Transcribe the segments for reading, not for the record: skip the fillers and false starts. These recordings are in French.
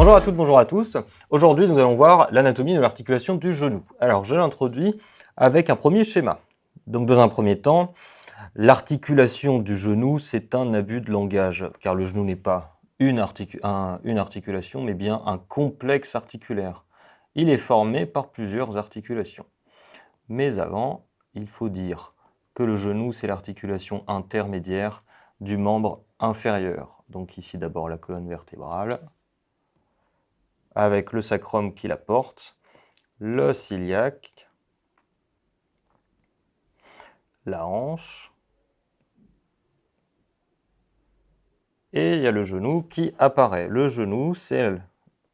Bonjour à toutes, bonjour à tous. Aujourd'hui, nous allons voir l'anatomie de l'articulation du genou. Alors, je l'introduis avec un premier schéma. Donc, dans un premier temps, l'articulation du genou, c'est un abus de langage, car le genou n'est pas une articulation, mais bien un complexe articulaire. Il est formé par plusieurs articulations. Mais avant, il faut dire que le genou, c'est l'articulation intermédiaire du membre inférieur. Donc ici, d'abord la colonne vertébrale, avec le sacrum qui la porte, l'os iliaque, la hanche, et il y a le genou qui apparaît. Le genou, c'est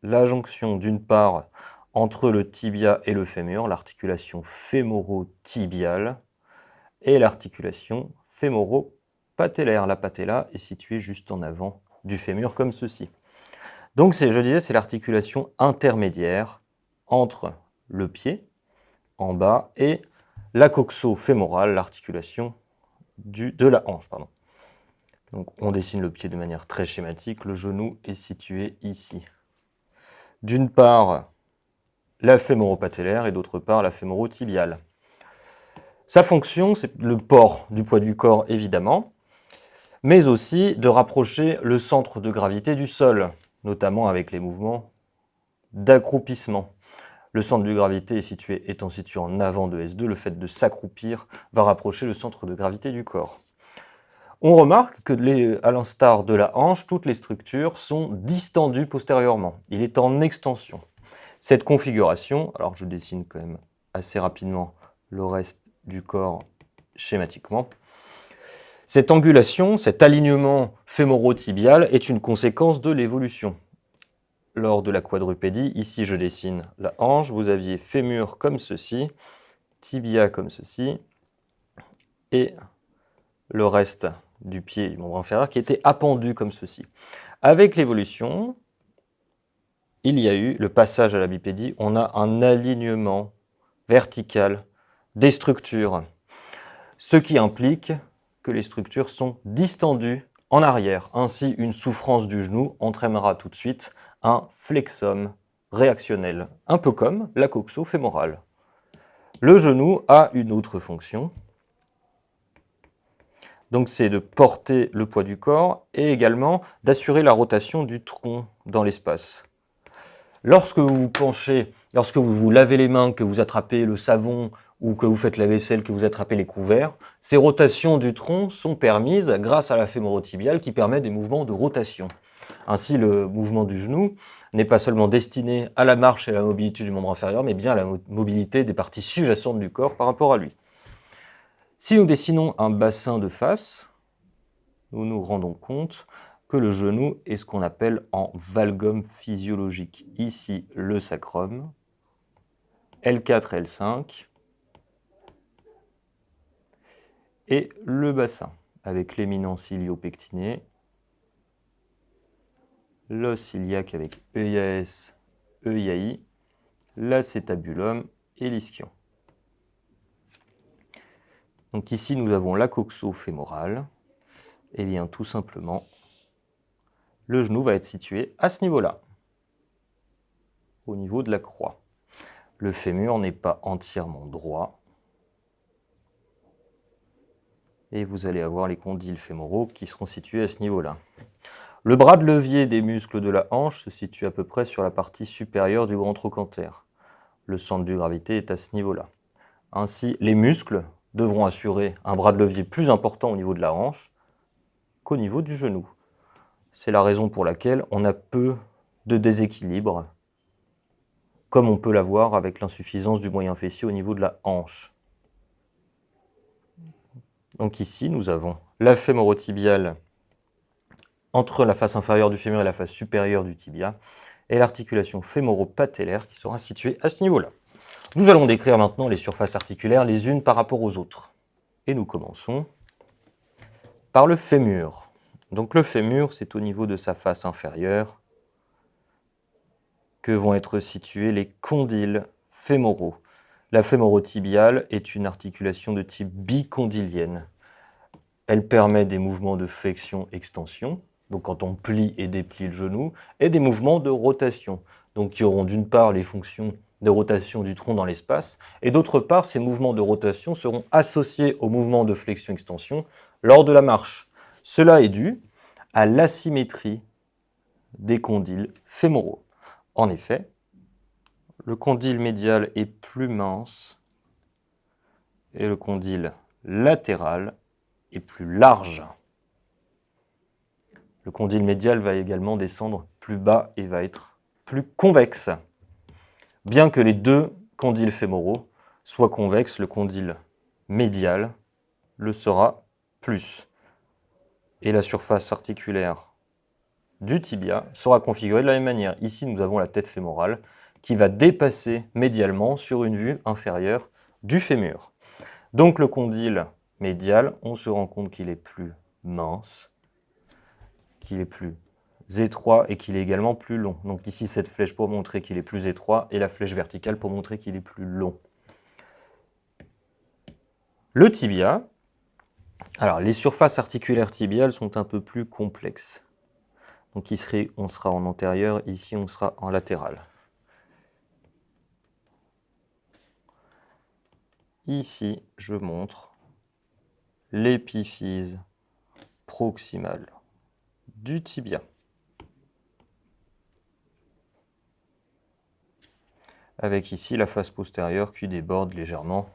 la jonction d'une part entre le tibia et le fémur, l'articulation fémoro-tibiale, et l'articulation fémoro-patellaire. La patella est située juste en avant du fémur, comme ceci. Donc, je disais, c'est l'articulation intermédiaire entre le pied, en bas, et la coxo-fémorale, l'articulation de la hanche. Donc, on dessine le pied de manière très schématique. Le genou est situé ici. D'une part, la fémoro-patellaire et d'autre part, la fémoro-tibiale. Sa fonction, c'est le port du poids du corps, évidemment, mais aussi de rapprocher le centre de gravité du sol, notamment avec les mouvements d'accroupissement. Le centre de gravité étant situé en avant de S2, le fait de s'accroupir va rapprocher le centre de gravité du corps. On remarque que, à l'instar de la hanche, toutes les structures sont distendues postérieurement. Il est en extension. Cette configuration, alors je dessine quand même assez rapidement le reste du corps schématiquement. Cette angulation, cet alignement fémoro-tibial est une conséquence de l'évolution. Lors de la quadrupédie, ici je dessine la hanche, vous aviez fémur comme ceci, tibia comme ceci, et le reste du pied du membre inférieur qui était appendu comme ceci. Avec l'évolution, il y a eu le passage à la bipédie, on a un alignement vertical des structures, ce qui implique que les structures sont distendues en arrière. Ainsi, une souffrance du genou entraînera tout de suite un flexum réactionnel, un peu comme la coxo-fémorale. Le genou a une autre fonction, donc c'est de porter le poids du corps et également d'assurer la rotation du tronc dans l'espace. Lorsque vous vous penchez, lorsque vous vous lavez les mains, que vous attrapez le savon ou que vous faites la vaisselle, que vous attrapez les couverts, ces rotations du tronc sont permises grâce à la fémorotibiale qui permet des mouvements de rotation. Ainsi, le mouvement du genou n'est pas seulement destiné à la marche et à la mobilité du membre inférieur, mais bien à la mobilité des parties sous-jacentes du corps par rapport à lui. Si nous dessinons un bassin de face, nous nous rendons compte que le genou est ce qu'on appelle en valgum physiologique. Ici, le sacrum, L4, L5, et le bassin, avec l'éminence iliopectinée, l'os iliaque avec EIAS, EIAI, l'acétabulum et l'ischio. Donc ici, nous avons la coxo-fémorale. Eh bien, tout simplement, le genou va être situé à ce niveau-là, au niveau de la croix. Le fémur n'est pas entièrement droit. Et vous allez avoir les condyles fémoraux qui seront situés à ce niveau-là. Le bras de levier des muscles de la hanche se situe à peu près sur la partie supérieure du grand trochanter. Le centre de gravité est à ce niveau-là. Ainsi, les muscles devront assurer un bras de levier plus important au niveau de la hanche qu'au niveau du genou. C'est la raison pour laquelle on a peu de déséquilibre, comme on peut l'avoir avec l'insuffisance du moyen fessier au niveau de la hanche. Donc ici, nous avons la fémorotibiale entre la face inférieure du fémur et la face supérieure du tibia, et l'articulation fémoro-patellaire qui sera située à ce niveau-là. Nous allons décrire maintenant les surfaces articulaires les unes par rapport aux autres. Et nous commençons par le fémur. Donc le fémur, c'est au niveau de sa face inférieure que vont être situés les condyles fémoraux. La fémorotibiale est une articulation de type bicondylienne. Elle permet des mouvements de flexion-extension, donc quand on plie et déplie le genou, et des mouvements de rotation, donc qui auront d'une part les fonctions de rotation du tronc dans l'espace, et d'autre part, ces mouvements de rotation seront associés aux mouvements de flexion-extension lors de la marche. Cela est dû à l'asymétrie des condyles fémoraux. En effet, le condyle médial est plus mince et le condyle latéral est plus large. Le condyle médial va également descendre plus bas et va être plus convexe. Bien que les deux condyles fémoraux soient convexes, le condyle médial le sera plus. Et la surface articulaire du tibia sera configurée de la même manière. Ici, nous avons la tête fémorale qui va dépasser médialement sur une vue inférieure du fémur. Donc le condyle médial, on se rend compte qu'il est plus mince, qu'il est plus étroit et qu'il est également plus long. Donc ici, cette flèche pour montrer qu'il est plus étroit et la flèche verticale pour montrer qu'il est plus long. Le tibia, alors les surfaces articulaires tibiales sont un peu plus complexes. Donc ici, on sera en antérieur, ici, on sera en latéral. Ici, je montre l'épiphyse proximale du tibia. Avec ici la face postérieure qui déborde légèrement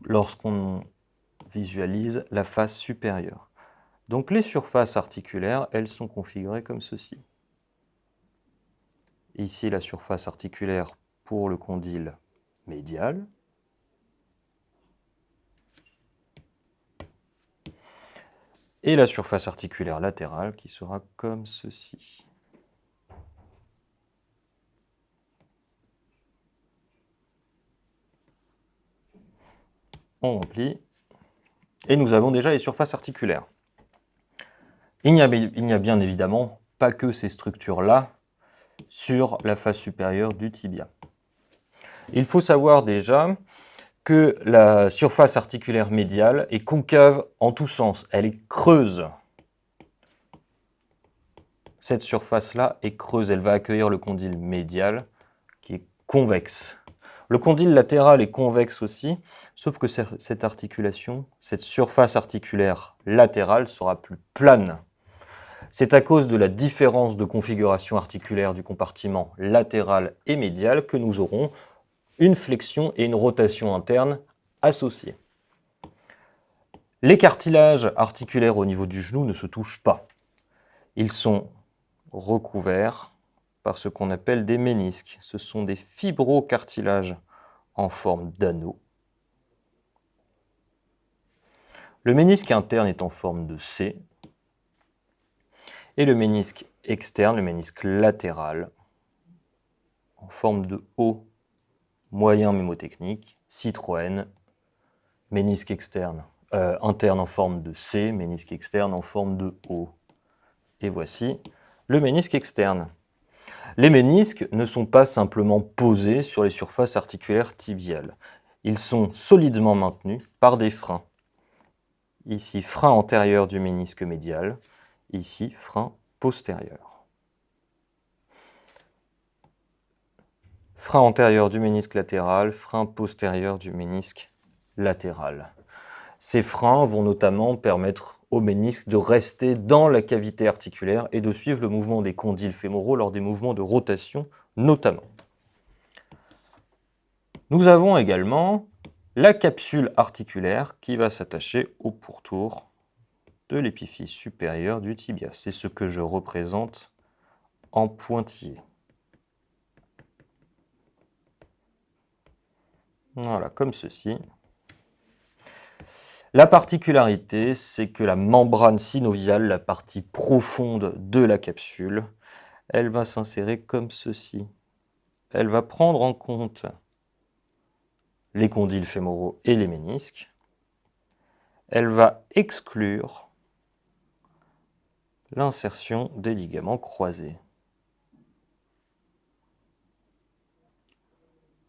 lorsqu'on visualise la face supérieure. Donc les surfaces articulaires, elles sont configurées comme ceci. Ici la surface articulaire pour le condyle médial. Et la surface articulaire latérale qui sera comme ceci. On remplit. Et nous avons déjà les surfaces articulaires. Il n'y a bien évidemment pas que ces structures-là sur la face supérieure du tibia. Il faut savoir déjà que la surface articulaire médiale est concave en tous sens, elle est creuse. Cette surface-là est creuse, elle va accueillir le condyle médial qui est convexe. Le condyle latéral est convexe aussi, sauf que cette articulation, cette surface articulaire latérale sera plus plane. C'est à cause de la différence de configuration articulaire du compartiment latéral et médial que nous aurons une flexion et une rotation interne associées. Les cartilages articulaires au niveau du genou ne se touchent pas. Ils sont recouverts par ce qu'on appelle des ménisques. Ce sont des fibrocartilages en forme d'anneau. Le ménisque interne est en forme de C et le ménisque externe, le ménisque latéral, en forme de O, moyen mémotechnique, Citroën, ménisque externe, interne en forme de C, ménisque externe en forme de O. Et voici le ménisque externe. Les ménisques ne sont pas simplement posés sur les surfaces articulaires tibiales. Ils sont solidement maintenus par des freins. Ici, frein antérieur du ménisque médial, ici, frein postérieur. Frein antérieur du ménisque latéral, frein postérieur du ménisque latéral. Ces freins vont notamment permettre au ménisque de rester dans la cavité articulaire et de suivre le mouvement des condyles fémoraux lors des mouvements de rotation notamment. Nous avons également la capsule articulaire qui va s'attacher au pourtour de l'épiphyse supérieure du tibia. C'est ce que je représente en pointillé. Voilà, comme ceci. La particularité, c'est que la membrane synoviale, la partie profonde de la capsule, elle va s'insérer comme ceci. Elle va prendre en compte les condyles fémoraux et les ménisques. Elle va exclure l'insertion des ligaments croisés.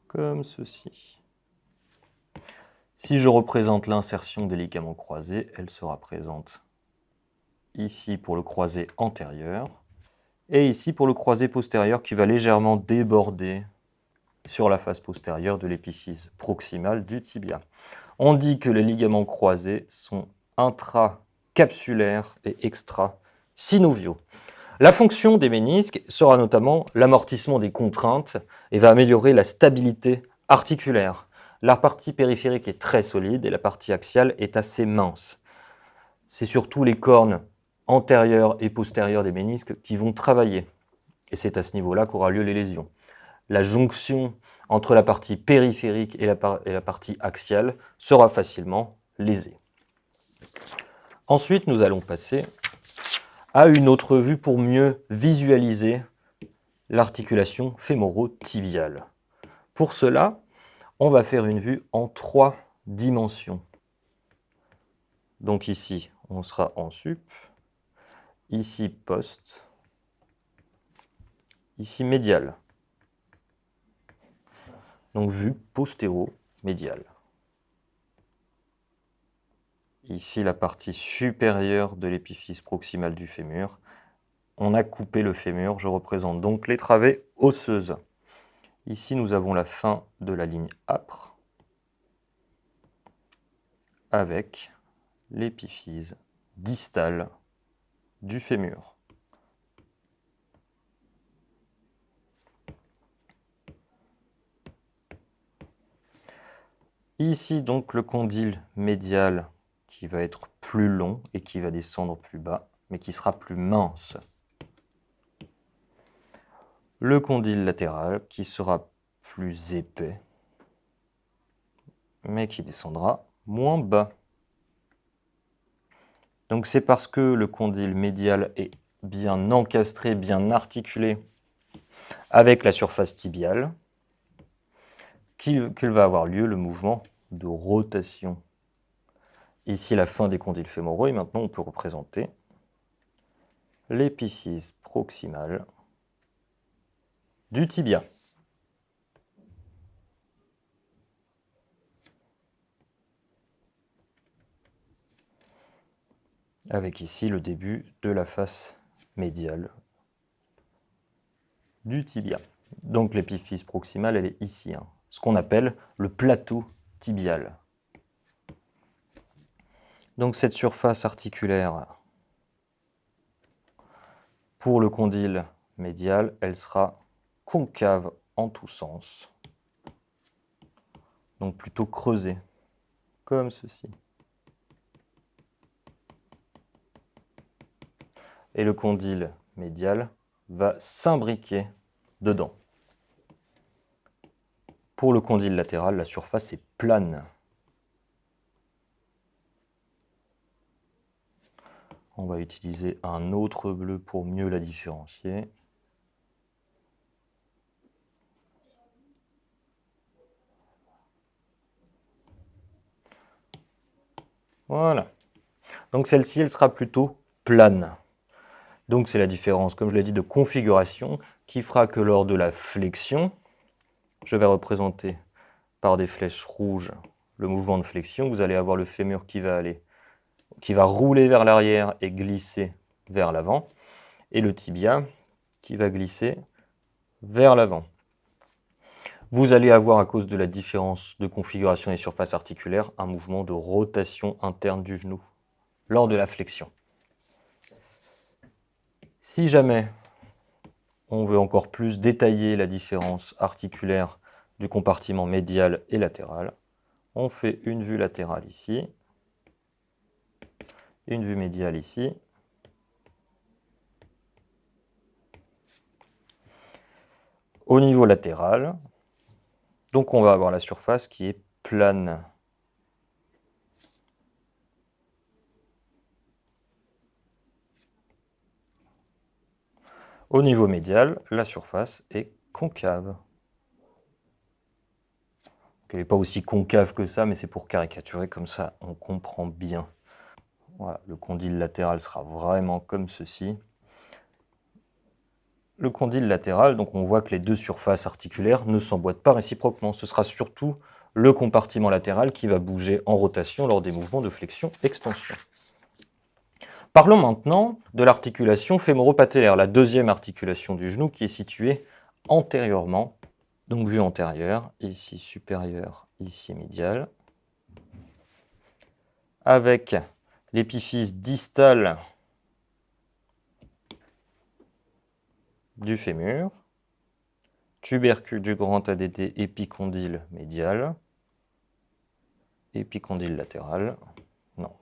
Comme ceci. Si je représente l'insertion des ligaments croisés, elle sera présente ici pour le croisé antérieur, et ici pour le croisé postérieur qui va légèrement déborder sur la face postérieure de l'épiphyse proximale du tibia. On dit que les ligaments croisés sont intracapsulaires et extra-synoviaux. La fonction des ménisques sera notamment l'amortissement des contraintes et va améliorer la stabilité articulaire. La partie périphérique est très solide et la partie axiale est assez mince. C'est surtout les cornes antérieures et postérieures des ménisques qui vont travailler. Et c'est à ce niveau-là qu'aura lieu les lésions. La jonction entre la partie périphérique et la partie axiale sera facilement lésée. Ensuite, nous allons passer à une autre vue pour mieux visualiser l'articulation fémoro-tibiale. Pour cela, on va faire une vue en 3 dimensions. Donc ici, on sera en sup, ici post, ici médial. Donc vue postéro-médiale. Ici, la partie supérieure de l'épiphyse proximale du fémur. On a coupé le fémur, je représente donc les travées osseuses. Ici, nous avons la fin de la ligne âpre avec l'épiphyse distale du fémur. Ici, donc, le condyle médial qui va être plus long et qui va descendre plus bas, mais qui sera plus mince. Le condyle latéral qui sera plus épais, mais qui descendra moins bas. Donc c'est parce que le condyle médial est bien encastré, bien articulé avec la surface tibiale qu'il va avoir lieu le mouvement de rotation. Ici la fin des condyles fémoraux et maintenant on peut représenter l'épiphyse proximale du tibia. Avec ici le début de la face médiale du tibia. Donc l'épiphyse proximale, elle est ici, ce qu'on appelle le plateau tibial. Donc cette surface articulaire, pour le condyle médial, elle sera concave en tous sens, donc plutôt creusée, comme ceci. Et le condyle médial va s'imbriquer dedans. Pour le condyle latéral, la surface est plane. On va utiliser un autre bleu pour mieux la différencier. Voilà. Donc celle-ci, elle sera plutôt plane. Donc c'est la différence, comme je l'ai dit, de configuration qui fera que lors de la flexion, je vais représenter par des flèches rouges le mouvement de flexion. Vous allez avoir le fémur qui va rouler vers l'arrière et glisser vers l'avant, et le tibia qui va glisser vers l'avant. Vous allez avoir, à cause de la différence de configuration des surfaces articulaires, un mouvement de rotation interne du genou lors de la flexion. Si jamais on veut encore plus détailler la différence articulaire du compartiment médial et latéral, on fait une vue latérale ici, une vue médiale ici, au niveau latéral, donc on va avoir la surface qui est plane. Au niveau médial, la surface est concave. Elle n'est pas aussi concave que ça, mais c'est pour caricaturer, comme ça on comprend bien. Voilà, le condyle latéral sera vraiment comme ceci. Le condyle latéral, donc on voit que les deux surfaces articulaires ne s'emboîtent pas réciproquement. Ce sera surtout le compartiment latéral qui va bouger en rotation lors des mouvements de flexion-extension. Parlons maintenant de l'articulation fémoro-patellaire, la deuxième articulation du genou qui est située antérieurement, donc vue antérieure, ici supérieure, ici médiale, avec l'épiphyse distale du fémur, tubercule du grand ADD, épicondyle médial, épicondyle latéral, non,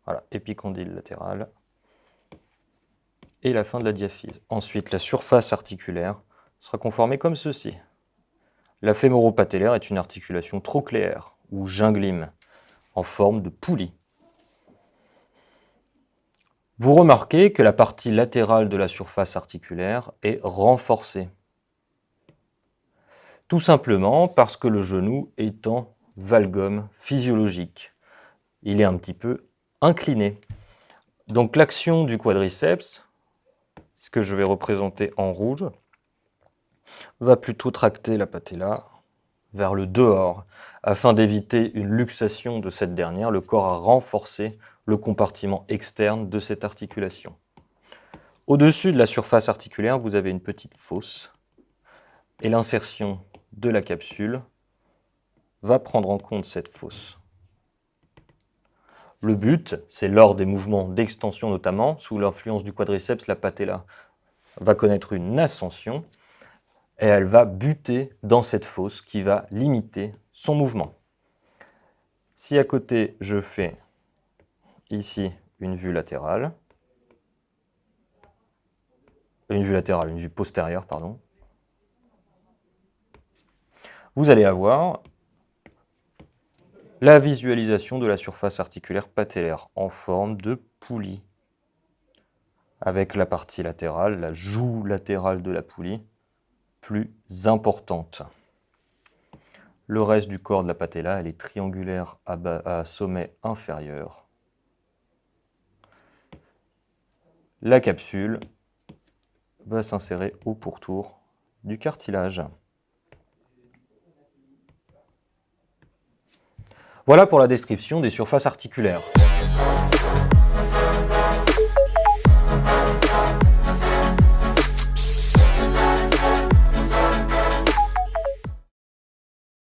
voilà, épicondyle latéral, et la fin de la diaphyse. Ensuite, la surface articulaire sera conformée comme ceci. La fémoro-patellaire est une articulation trochléaire, ou ginglime, en forme de poulie. Vous remarquez que la partie latérale de la surface articulaire est renforcée. Tout simplement parce que le genou est en valgum physiologique. Il est un petit peu incliné. Donc l'action du quadriceps, ce que je vais représenter en rouge, va plutôt tracter la patella vers le dehors. Afin d'éviter une luxation de cette dernière, le corps a renforcé le compartiment externe de cette articulation. Au-dessus de la surface articulaire, vous avez une petite fosse et l'insertion de la capsule va prendre en compte cette fosse. Le but, c'est lors des mouvements d'extension notamment, sous l'influence du quadriceps, la patella va connaître une ascension et elle va buter dans cette fosse qui va limiter son mouvement. Si à côté, je fais ici une vue latérale, une vue postérieure, pardon, vous allez avoir la visualisation de la surface articulaire patellaire en forme de poulie, avec la partie latérale, la joue latérale de la poulie, plus importante. Le reste du corps de la patella, elle est triangulaire à sommet inférieur. La capsule va s'insérer au pourtour du cartilage. Voilà pour la description des surfaces articulaires.